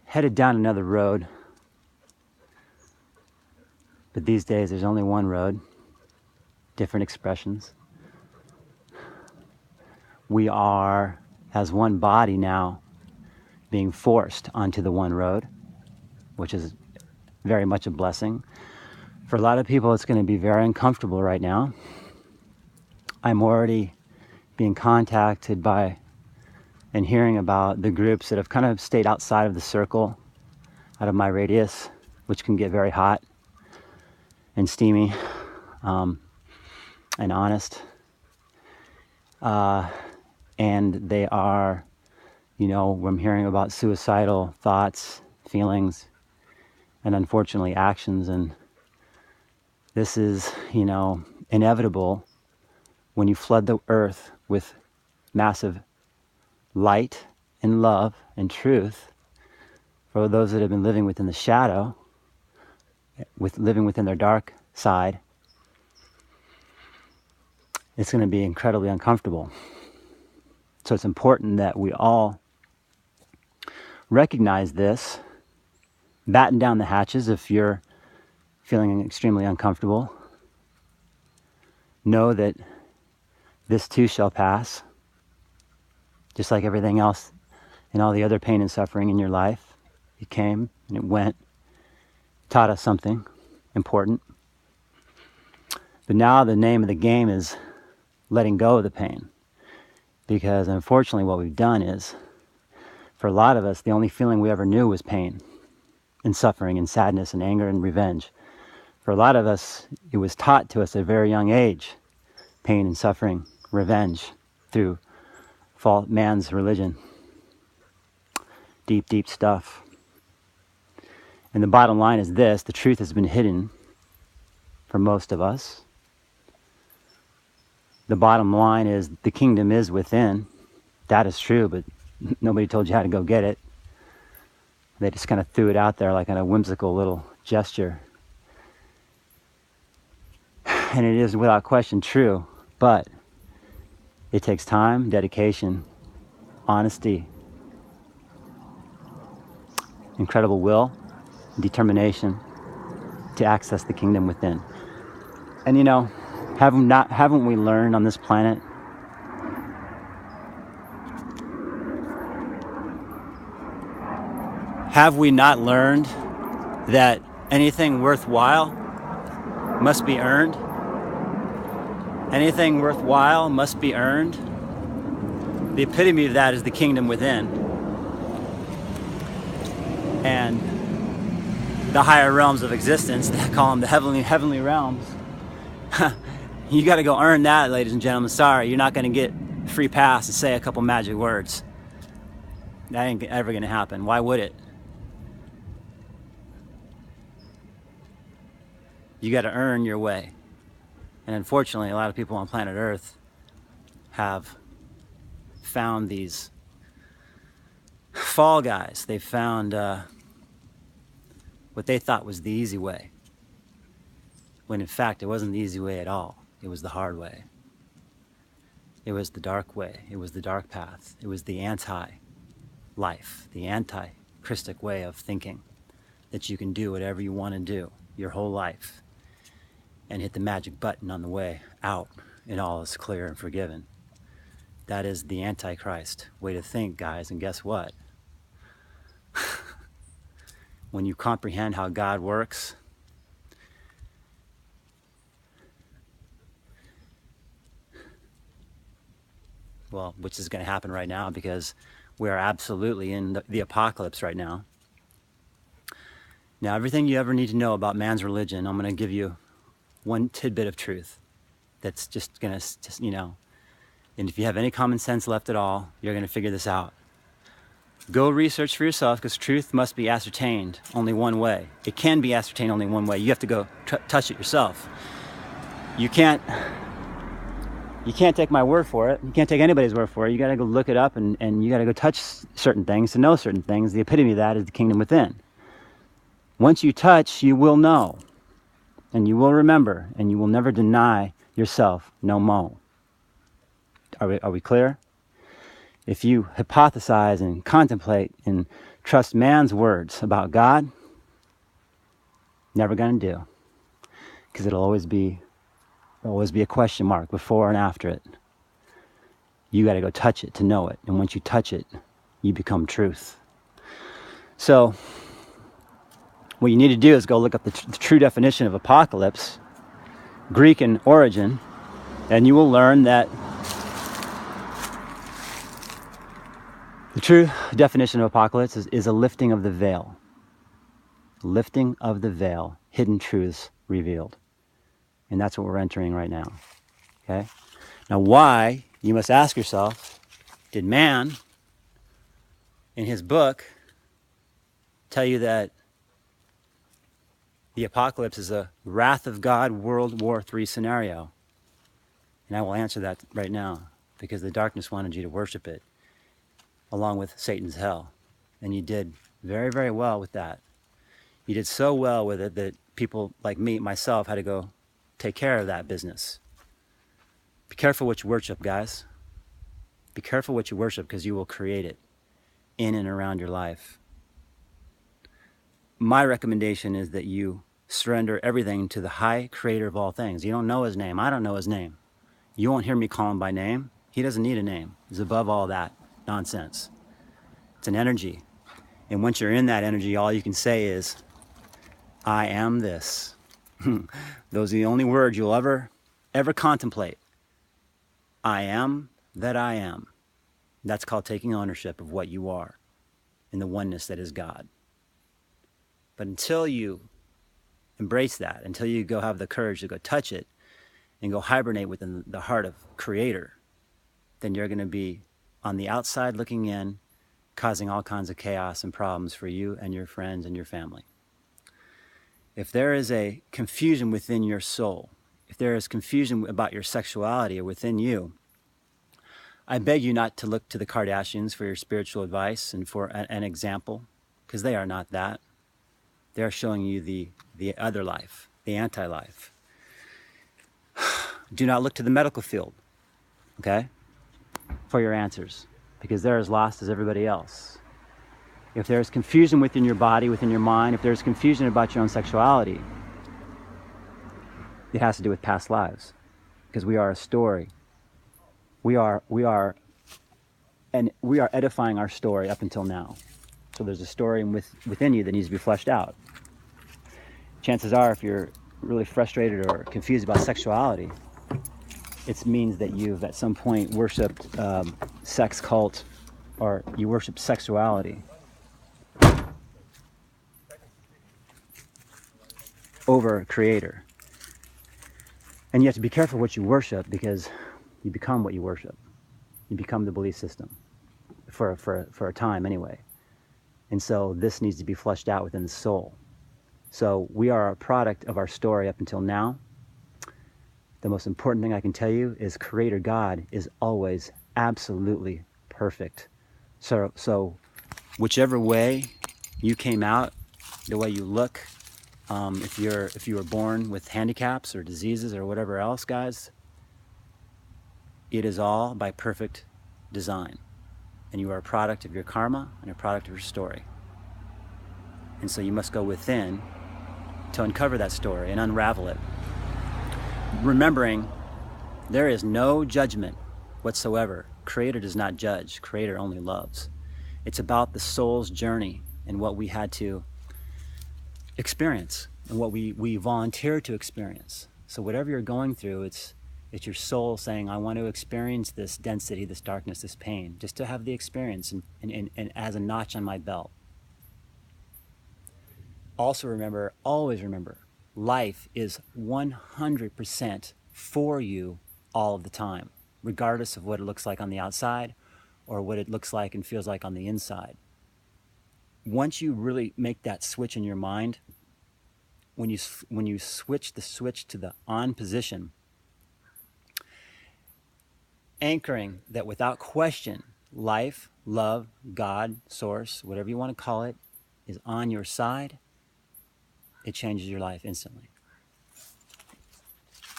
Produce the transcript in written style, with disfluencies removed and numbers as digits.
headed down another road. But these days there's only one road, different expressions. We are, as one body now, being forced onto the one road, which is very much a blessing. For a lot of people, it's going to be very uncomfortable right now. I'm already being contacted by and hearing about the groups that have kind of stayed outside of the circle, out of my radius, which can get very hot and steamy and honest. And they are, I'm hearing about suicidal thoughts, feelings, and unfortunately actions. And this is, inevitable when you flood the earth with massive light and love and truth for those that have been living within the shadow, living within their dark side. It's going to be incredibly uncomfortable. So it's important that we all recognize this, batten down the hatches if you're feeling extremely uncomfortable. Know that this too shall pass, just like everything else and all the other pain and suffering in your life. It came and it went, taught us something important. But now the name of the game is letting go of the pain. Because unfortunately what we've done is, for a lot of us, the only feeling we ever knew was pain and suffering and sadness and anger and revenge. For a lot of us, it was taught to us at a very young age, pain and suffering, revenge, through man's religion. Deep, deep stuff. And the bottom line is this: the truth has been hidden for most of us. The bottom line is the kingdom is within. That is true, but nobody told you how to go get it. They just kind of threw it out there like a whimsical little gesture. And it is without question true, but it takes time, dedication, honesty, incredible will, determination to access the kingdom within. And haven't we learned on this planet have we not learned that anything worthwhile must be earned? Anything worthwhile must be earned. The epitome of that is the kingdom within. And the higher realms of existence, they call them the heavenly realms. You got to go earn that, ladies and gentlemen. Sorry, you're not going to get free pass to say a couple magic words. That ain't ever going to happen. Why would it? You got to earn your way. And unfortunately, a lot of people on planet Earth have found these fall guys. They found what they thought was the easy way, when in fact it wasn't the easy way at all. It was the hard way. It was the dark way. It was the dark path. It was the anti-life, the anti-Christic way of thinking, that you can do whatever you want to do your whole life and hit the magic button on the way out and all is clear and forgiven. That is the Antichrist way to think, guys. And guess what? When you comprehend how God works, well, which is going to happen right now because we are absolutely in the apocalypse right now. Now, everything you ever need to know about man's religion, I'm going to give you one tidbit of truth that's just going to, and if you have any common sense left at all, you're going to figure this out. Go research for yourself, because truth must be ascertained only one way. It can be ascertained only one way. You have to go touch it yourself. You can't take my word for it. You can't take anybody's word for it. You got to go look it up and you got to go touch certain things to know certain things. The epitome of that is the kingdom within. Once you touch, you will know. And you will remember, and you will never deny yourself no more. Are we clear? If you hypothesize and contemplate and trust man's words about God, never going to do. Because it'll always be a question mark before and after it. You got to go touch it to know it. And once you touch it, you become truth. So what you need to do is go look up the true definition of apocalypse, Greek in origin, and you will learn that the true definition of apocalypse is a lifting of the veil. Lifting of the veil, hidden truths revealed. And that's what we're entering right now. Okay? Now, why, you must ask yourself, did man, in his book, tell you that the apocalypse is a wrath of God World War III scenario? And I will answer that right now, because the darkness wanted you to worship it, along with Satan's hell. And you did very, very well with that. You did so well with it that people like me, myself, had to go take care of that business. Be careful what you worship, guys. Be careful what you worship, because you will create it in and around your life. My recommendation is that you surrender everything to the high creator of all things. You don't know his name. I don't know his name. You won't hear me call him by name. He doesn't need a name. He's above all that nonsense. It's an energy. And once you're in that energy, all you can say is, I am this. Those are the only words you'll ever contemplate. I am that I am. That's called taking ownership of what you are in the oneness that is God. But until you embrace that, until you go have the courage to go touch it and go hibernate within the heart of Creator, then you're going to be on the outside looking in, causing all kinds of chaos and problems for you and your friends and your family. If there is a confusion within your soul, if there is confusion about your sexuality or within you, I beg you not to look to the Kardashians for your spiritual advice and for an example, because they are not that. They are showing you the other life, the anti-life. Do not look to the medical field, okay, for your answers, because they're as lost as everybody else. If there's confusion within your body, within your mind, if there's confusion about your own sexuality, it has to do with past lives, because we are a story. We are edifying our story up until now. So there's a story within you that needs to be fleshed out. Chances are, if you're really frustrated or confused about sexuality, it means that you've at some point worshipped sex cult, or you worship sexuality over Creator. And you have to be careful what you worship, because you become what you worship. You become the belief system for a time anyway. And so this needs to be fleshed out within the soul. So we are a product of our story up until now. The most important thing I can tell you is Creator God is always absolutely perfect. So whichever way you came out, the way you look, if you were born with handicaps or diseases or whatever else, guys, it is all by perfect design. And you are a product of your karma and a product of your story. And so you must go within to uncover that story and unravel it. Remembering, there is no judgment whatsoever. Creator does not judge. Creator only loves. It's about the soul's journey and what we had to experience and what we volunteer to experience. So whatever you're going through, it's your soul saying, I want to experience this density, this darkness, this pain, just to have the experience and as a notch on my belt. Also remember, always remember, life is 100% for you all of the time, regardless of what it looks like on the outside or what it looks like and feels like on the inside. Once you really make that switch in your mind, when you switch the switch to the on position, anchoring that without question, life, love, God, source, whatever you want to call it, is on your side, it changes your life instantly.